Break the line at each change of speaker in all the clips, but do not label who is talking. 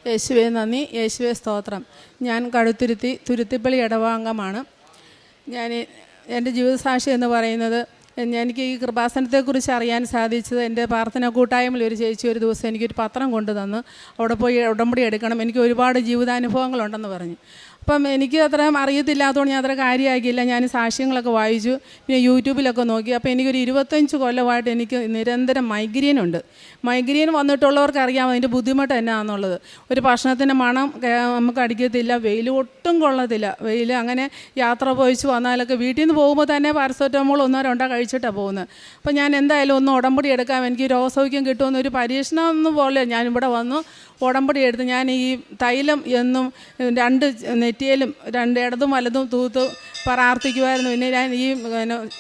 യേശുവേ നന്ദി, യേശുവേ സ്തോത്രം. ഞാൻ തുരുത്തിപ്പള്ളി ഇടവാംഗമാണ്. എൻ്റെ ജീവിതസാക്ഷി എന്ന് പറയുന്നത്, എനിക്ക് ഈ കൃപാസനത്തെക്കുറിച്ച് അറിയാൻ സാധിച്ചത് എൻ്റെ പ്രാർത്ഥന കൂട്ടായ്മയിൽ ഒരു ചേച്ചി ഒരു ദിവസം എനിക്കൊരു പത്രം കൊണ്ടു തന്നു. അവിടെ പോയി ഉടമ്പടി എടുക്കണം, എനിക്ക് ഒരുപാട് ജീവിതാനുഭവങ്ങളുണ്ടെന്ന് പറഞ്ഞു. അപ്പം എനിക്ക് അത്ര അറിയത്തില്ലാത്തതുകൊണ്ട് ഞാൻ അത്ര കാര്യമാക്കിയില്ല. ഞാൻ സാക്ഷ്യങ്ങളൊക്കെ വായിച്ചു, പിന്നെ യൂട്യൂബിലൊക്കെ നോക്കി. അപ്പോൾ എനിക്കൊരു 25 കൊല്ലമായിട്ട് എനിക്ക് നിരന്തരം മൈഗ്രെയിൻ ഉണ്ട്. മൈഗ്രെയിൻ വന്നിട്ടുള്ളവർക്ക് അറിയാം അതിൻ്റെ ബുദ്ധിമുട്ട് എന്നാണെന്നുള്ളത്. ഒരു ഭക്ഷണത്തിൻ്റെ മണം നമുക്ക് അടിക്കത്തില്ല, വെയിൽ ഒട്ടും കൊള്ളത്തില്ല. വെയിൽ അങ്ങനെ യാത്ര പോയിച്ച് വന്നാലൊക്കെ വീട്ടിൽ നിന്ന് പോകുമ്പോൾ തന്നെ പാരസെറ്റമോൾ 1-2 കഴിച്ചിട്ടാണ് പോകുന്നത്. അപ്പോൾ ഞാൻ എന്തായാലും ഒന്ന് ഉടമ്പടി എടുക്കാം, എനിക്ക് രോഗസൗഖ്യം കിട്ടുമെന്നൊരു പരീക്ഷണം പോലെ ഞാനിവിടെ വന്നു ഉടമ്പടി എടുത്ത്. ഞാൻ ഈ തൈലം എന്നും 2 നെറ്റിയിലും 2 ഇടതും വലതും തൂത്ത് പ്രാർത്ഥിക്കുമായിരുന്നു. പിന്നെ ഞാൻ ഈ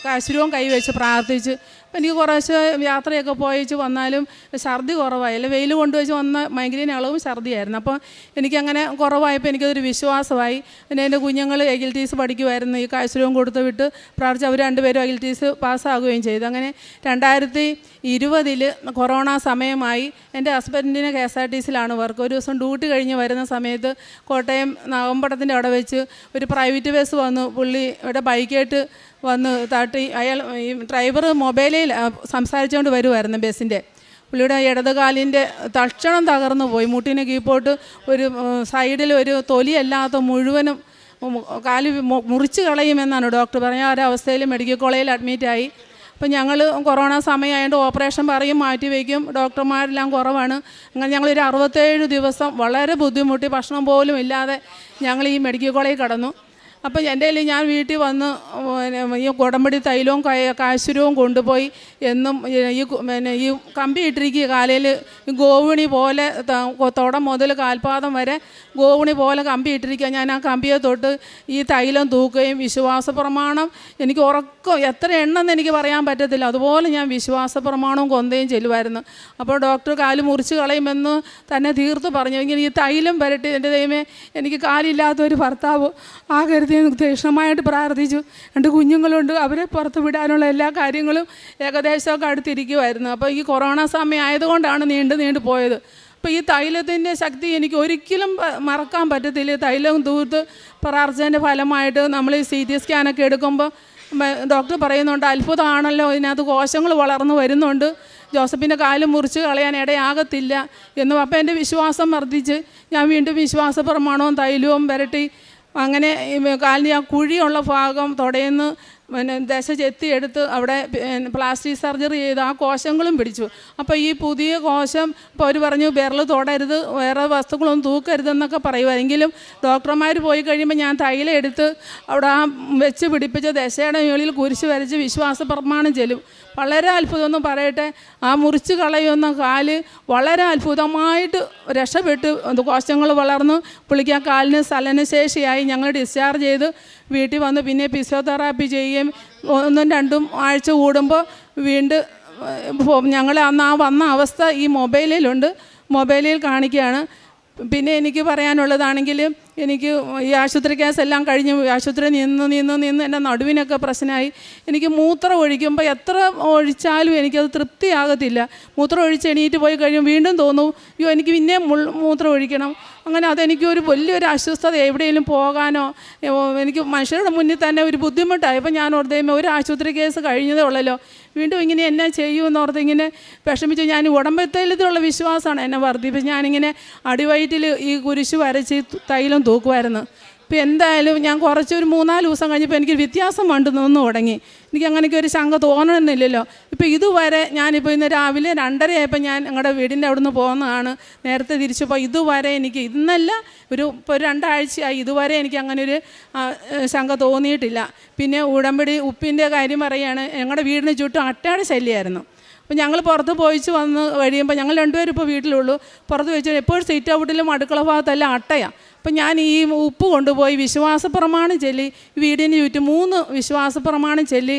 കശുരവും കൈവച്ച് പ്രാർത്ഥിച്ച്. അപ്പം എനിക്ക് കുറച്ച് യാത്രയൊക്കെ പോയിച്ച് വന്നാലും ഛർദി കുറവായില്ല. വെയിൽ കൊണ്ടുവച്ച് വന്ന മൈഗ്രെയിൻ അളവും ഛർദിയായിരുന്നു. അപ്പോൾ എനിക്കങ്ങനെ കുറവായപ്പോൾ എനിക്കതൊരു വിശ്വാസമായി. പിന്നെ എൻ്റെ കുഞ്ഞുങ്ങൾ IELTS പഠിക്കുമായിരുന്നു. ഈ കശുരവും കൊടുത്ത് വിട്ട് പ്രാർത്ഥിച്ച് അവർ 2 പേരും IELTS പാസ്സാകുകയും ചെയ്തു. അങ്ങനെ 2020 കൊറോണ സമയമായി. എൻ്റെ ഹസ്ബൻഡിന് KSRTCയിലാണ് വർക്ക്. ഒരു ദിവസം ഡ്യൂട്ടി കഴിഞ്ഞ് വരുന്ന സമയത്ത് കോട്ടയം നാഗമ്പടത്തിൻ്റെ അവിടെ വെച്ച് ഒരു പ്രൈവറ്റ് ബസ് വന്നു. പുള്ളി ഇവിടെ ബൈക്കായിട്ട് വന്ന് തട്ടി. അയാൾ ഈ ഡ്രൈവർ മൊബൈലിൽ സംസാരിച്ചുകൊണ്ട് വരുമായിരുന്നു ബസ്സിൻ്റെ. പുള്ളിയുടെ ഇടതുകാലിൻ്റെ തക്ഷണം തകർന്നു പോയി. മുട്ടിന് കീപ്പോട്ട് ഒരു സൈഡിൽ ഒരു തൊലിയല്ലാത്ത മുഴുവനും കാല് മുറിച്ച് കളയുമെന്നാണ് ഡോക്ടർ പറഞ്ഞത്. ആ ഒരവസ്ഥയിൽ മെഡിക്കൽ കോളേജിൽ അഡ്മിറ്റായി. അപ്പം ഞങ്ങൾ കൊറോണ സമയമായതുകൊണ്ട് ഓപ്പറേഷൻ പറയും, മാറ്റി വയ്ക്കും, ഡോക്ടർമാരെല്ലാം കുറവാണ്. അങ്ങനെ ഞങ്ങളൊരു 67 ദിവസം വളരെ ബുദ്ധിമുട്ടി, ഭക്ഷണം പോലും ഇല്ലാതെ ഞങ്ങൾ ഈ മെഡിക്കൽ കോളേജിൽ കടന്നു. അപ്പം എൻ്റെ കയ്യിൽ ഞാൻ വീട്ടിൽ വന്ന് ഈ ഉടമ്പടി തൈലവും കാശുരവും കൊണ്ടുപോയി എന്നും ഈ കമ്പി ഇട്ടിരിക്കുക കാലയിൽ ഗോവിണി പോലെ തുടം മുതൽ കാൽപാദം വരെ ഗോവിണി പോലെ കമ്പി ഇട്ടിരിക്കുക. ഞാൻ ആ കമ്പിയെ തൊട്ട് ഈ തൈലം തൂക്കുകയും വിശ്വാസ പ്രമാണം എനിക്ക് എത്ര എണ്ണമെന്ന് എനിക്ക് പറയാൻ പറ്റത്തില്ല, അതുപോലെ ഞാൻ വിശ്വാസ പ്രമാണവും കൊന്തയും ചെല്ലുമായിരുന്നു. അപ്പോൾ ഡോക്ടർ കാല് മുറിച്ച് കളയുമെന്ന് തന്നെ തീർത്ത് പറഞ്ഞു. ഇങ്ങനെ ഈ തൈലം വരട്ടി എൻ്റെ ദൈവമേ, എനിക്ക് കാലില്ലാത്തൊരു ഭർത്താവ് ആകരുത് തീക്ഷ്ണമായിട്ട് പ്രാർത്ഥിച്ചു. 2 കുഞ്ഞുങ്ങളുണ്ട്, അവരെ പുറത്ത് വിടാനുള്ള എല്ലാ കാര്യങ്ങളും ഏകദേശമൊക്കെ അടുത്തിരിക്കുമായിരുന്നു. അപ്പോൾ ഈ കൊറോണ സമയം ആയതുകൊണ്ടാണ് നീണ്ടു പോയത്. അപ്പോൾ ഈ തൈലത്തിൻ്റെ ശക്തി എനിക്ക് ഒരിക്കലും മറക്കാൻ പറ്റത്തില്ല. തൈലം തൂത്ത് പ്രാർത്ഥിച്ചതിൻ്റെ ഫലമായിട്ട് നമ്മൾ ഈ CT സ്കാനൊക്കെ എടുക്കുമ്പോൾ ഡോക്ടർ പറയുന്നുണ്ട്, അത്ഭുതമാണല്ലോ, ഇതിനകത്ത് കോശങ്ങൾ വളർന്നു വരുന്നുണ്ട്, ജോസഫിൻ്റെ കാല് മുറിച്ച് കളയാൻ ഇടയാകത്തില്ല എന്നും. അപ്പോൾ എൻ്റെ വിശ്വാസം വർദ്ധിച്ച് ഞാൻ വീണ്ടും വിശ്വാസ പ്രമാണവും തൈലവും വരട്ടി. അങ്ങനെ കാലിന് ആ കുഴിയുള്ള ഭാഗം തുടയുന്നു ദശ ചെത്തിയെടുത്ത് അവിടെ പ്ലാസ്റ്റിക് സർജറി ചെയ്ത് ആ കോശങ്ങളും പിടിച്ചു. അപ്പോൾ ഈ പുതിയ കോശം ഇപ്പോൾ അവർ പറഞ്ഞു വിരൽ തൊടരുത്, വേറെ വസ്തുക്കളൊന്നും തൂക്കരുതെന്നൊക്കെ പറയുമായിരുന്നെങ്കിലും ഡോക്ടർമാർ പോയി കഴിയുമ്പോൾ ഞാൻ തൈലം എടുത്ത് അവിടെ ആ വെച്ച് പിടിപ്പിച്ച ദശയുടെ മുകളിൽ കുരിശ് വരച്ച് വിശ്വാസ പ്രമാണം ചെല്ലും. വളരെ അത്ഭുതമെന്ന് പറയട്ടെ, ആ മുറിച്ച് കളയുന്ന കാല് വളരെ അത്ഭുതമായിട്ട് രക്ഷപ്പെട്ട് കോശങ്ങൾ വളർന്നു. പുള്ളിക്ക് ആ കാലിന് ചലനശേഷിയായി. ഞങ്ങൾ ഡിസ്ചാർജ് ചെയ്ത് വീട്ടിൽ വന്ന് പിന്നെ ഫിസിയോതെറാപ്പി ചെയ്യുകയും 1-2 ആഴ്ച കൂടുമ്പോൾ വീണ്ടും ഞങ്ങൾ അന്ന് ആ വന്ന അവസ്ഥ ഈ മൊബൈലിൽ കാണിക്കുകയാണ്. പിന്നെ എനിക്ക് പറയാനുള്ളതാണെങ്കിൽ, എനിക്ക് ഈ ആശുപത്രി കേസെല്ലാം കഴിഞ്ഞ് ആശുപത്രി നിന്ന് എൻ്റെ നടുവിനൊക്കെ പ്രശ്നമായി. എനിക്ക് മൂത്രം ഒഴിക്കുമ്പോൾ എത്ര ഒഴിച്ചാലും എനിക്കത് തൃപ്തിയാകത്തില്ല. മൂത്രം ഒഴിച്ച് എണീറ്റ് പോയി കഴിയുമ്പോൾ വീണ്ടും തോന്നും, അയ്യോ എനിക്ക് പിന്നെ മൂത്രം ഒഴിക്കണം. അങ്ങനെ അതെനിക്കൊരു വലിയൊരു അസ്വസ്ഥത. എവിടെയെങ്കിലും പോകാനോ എനിക്ക് മനുഷ്യരുടെ മുന്നിൽ തന്നെ ഒരു ബുദ്ധിമുട്ടായി. അപ്പോൾ ഞാൻ ഓർത്തേമേ, ഒരു ആശുപത്രി കേസ് കഴിഞ്ഞതേ ഉള്ളല്ലോ, വീണ്ടും ഇങ്ങനെ എന്നെ ചെയ്യുമെന്ന് ഓർത്ത് ഇങ്ങനെ വിഷമിച്ച്. ഞാൻ ഉടമ്പത്തൈലത്തിലുള്ള വിശ്വാസമാണ് എന്നെ വർദ്ധിപ്പിച്ച്. ഞാനിങ്ങനെ അടിവയറ്റിൽ ഈ കുരിശ് വരച്ച് തൈലം തൂക്കുമായിരുന്നു. ഇപ്പോൾ എന്തായാലും ഞാൻ കുറച്ചൊരു 3-4 ദിവസം കഴിഞ്ഞപ്പോൾ എനിക്ക് വ്യത്യാസം നിന്ന് തുടങ്ങി. എനിക്ക് അങ്ങനെയൊക്കെ ഒരു ശങ്ക തോന്നണമെന്നില്ലല്ലോ. ഇപ്പോൾ ഇതുവരെ ഞാനിപ്പോൾ ഇന്ന് രാവിലെ 2:30 ഞാൻ ഞങ്ങളുടെ വീടിൻ്റെ അവിടെ നിന്ന് പോകുന്നതാണ്, നേരത്തെ തിരിച്ചപ്പോൾ. ഇതുവരെ എനിക്ക് ഇന്നല്ല, ഇപ്പോൾ 2 ആഴ്ചയായി, ഇതുവരെ എനിക്ക് അങ്ങനെ ഒരു ശങ്ക തോന്നിയിട്ടില്ല. പിന്നെ ഉടമ്പടി ഉപ്പിൻ്റെ കാര്യം പറയുകയാണ്. ഞങ്ങളുടെ വീടിന് ചുറ്റും അട്ടയുടെ ശല്യമായിരുന്നു. അപ്പോൾ ഞങ്ങൾ പുറത്ത് പോയിച്ച് വന്ന് കഴിയുമ്പോൾ ഞങ്ങൾ 2 പേരും ഇപ്പോൾ വീട്ടിലുള്ളൂ. പുറത്ത് പോയിച്ച് എപ്പോഴും സീറ്റ് ഔട്ടിലും അടുക്കള ഭാഗത്തെല്ലാം അട്ടയാണ്. അപ്പം ഞാൻ ഈ ഉപ്പ് കൊണ്ടുപോയി വിശ്വാസ പ്രമാണം ചൊല്ലി വീടിന് ചുറ്റും 3 വിശ്വാസ പ്രമാണം ചൊല്ലി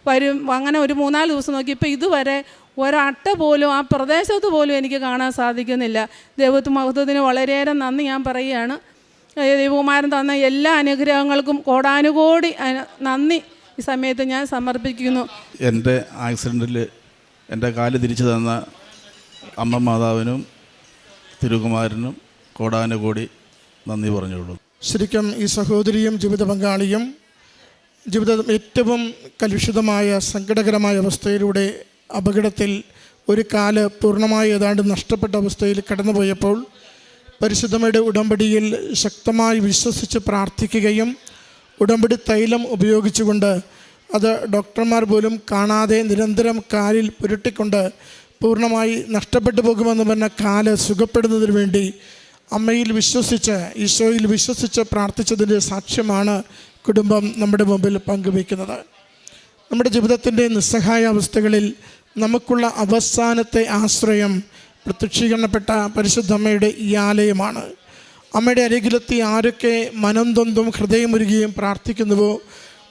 വരും. അങ്ങനെ ഒരു 3-4 ദിവസം നോക്കി. ഇപ്പോൾ ഇതുവരെ ഒരട്ട പോലും ആ പ്രദേശത്ത് പോലും എനിക്ക് കാണാൻ സാധിക്കുന്നില്ല. ദൈവത്തിന് മഹത്വത്തിന് വളരെയേറെ നന്ദി ഞാൻ പറയുകയാണ്. ദൈവകുമാരൻ തന്ന എല്ലാ അനുഗ്രഹങ്ങൾക്കും കോടാനുകോടി നന്ദി ഈ സമയത്ത് ഞാൻ സമർപ്പിക്കുന്നു.
എൻ്റെ ആക്സിഡൻറ്റിൽ എൻ്റെ കാല് തിരിച്ചു തന്ന അമ്മ മാതാവിനും തിരുകുമാരനും കോടാനുകോടി നന്ദി പറഞ്ഞുള്ളൂ.
ശരിക്കും ഈ സഹോദരിയും ജീവിത പങ്കാളിയും ജീവിതം ഏറ്റവും കലുഷിതമായ സങ്കടകരമായ അവസ്ഥയിലൂടെ അപകടത്തിൽ ഒരു കാല് പൂർണ്ണമായി ഏതാണ്ട് നഷ്ടപ്പെട്ട അവസ്ഥയിൽ കടന്നുപോയപ്പോൾ പരിശുദ്ധമ്മയുടെ ഉടമ്പടിയിൽ ശക്തമായി വിശ്വസിച്ച് പ്രാർത്ഥിക്കുകയും ഉടമ്പടി തൈലം ഉപയോഗിച്ചുകൊണ്ട് അത് ഡോക്ടർമാർ പോലും കാണാതെ നിരന്തരം കാലിൽ പുരട്ടിക്കൊണ്ട് പൂർണ്ണമായി നഷ്ടപ്പെട്ടു പോകുമെന്ന് പറഞ്ഞ കാല് സുഖപ്പെടുന്നതിന് വേണ്ടി അമ്മയിൽ വിശ്വസിച്ച് ഈശോയിൽ വിശ്വസിച്ച് പ്രാർത്ഥിച്ചതിൻ്റെ സാക്ഷ്യമാണ് കുടുംബം നമ്മുടെ മുമ്പിൽ പങ്കുവയ്ക്കുന്നത്. നമ്മുടെ ജീവിതത്തിൻ്റെ നിസ്സഹായ അവസ്ഥകളിൽ നമുക്കുള്ള അവസാനത്തെ ആശ്രയം പ്രത്യക്ഷീകരണപ്പെട്ട പരിശുദ്ധമ്മയുടെ ഈ ആലയമാണ്. അമ്മയുടെ അരികിലെത്തി ആരൊക്കെ മനം തൊന്തും ഹൃദയമുരുകിയും പ്രാർത്ഥിക്കുന്നുവോ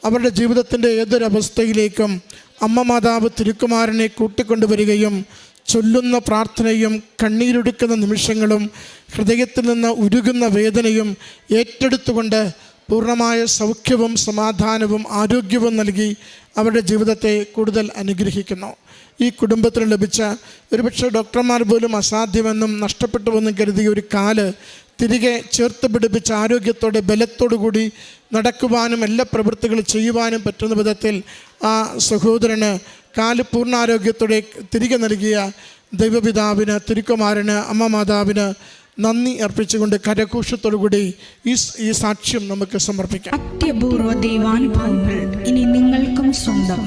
അവരുടെ ജീവിതത്തിൻ്റെ ഏതൊരവസ്ഥയിലേക്കും അമ്മ മാതാവ് തിരുക്കുമാരനെ കൂട്ടിക്കൊണ്ടുവരികയും ചൊല്ലുന്ന പ്രാർത്ഥനയും കണ്ണീരൊടുക്കുന്ന നിമിഷങ്ങളും ഹൃദയത്തിൽ നിന്ന് ഉരുകുന്ന വേദനയും ഏറ്റെടുത്തുകൊണ്ട് പൂർണ്ണമായ സൗഖ്യവും സമാധാനവും ആരോഗ്യവും നൽകി അവരുടെ ജീവിതത്തെ കൂടുതൽ അനുഗ്രഹിക്കുന്നു. ഈ കുടുംബത്തിന് ലഭിച്ച ഒരുപക്ഷെ ഡോക്ടർമാർ പോലും അസാധ്യമെന്നും നഷ്ടപ്പെട്ടുവെന്നും കരുതിയ ഒരു കാല് തിരികെ ചേർത്ത് പിടിപ്പിച്ച ആരോഗ്യത്തോടെ ബലത്തോടു കൂടി നടക്കുവാനും എല്ലാ പ്രവൃത്തികളും ചെയ്യുവാനും പറ്റുന്ന വിധത്തിൽ ആ സഹോദരന് കാല് പൂർണ്ണാരോഗ്യത്തോടെ തിരികെ നൽകിയ ദൈവപിതാവിന്, തിരുക്കുമാരന്, അമ്മ മാതാവിന് നന്ദി അർപ്പിച്ചുകൊണ്ട് കരഘോഷത്തോടുകൂടി ഈ സാക്ഷ്യം നമുക്ക് സമർപ്പിക്കാം.
അത്യപൂർവ ദൈവാനുഭവങ്ങൾ ഇനി നിങ്ങൾക്കും സ്വന്തം.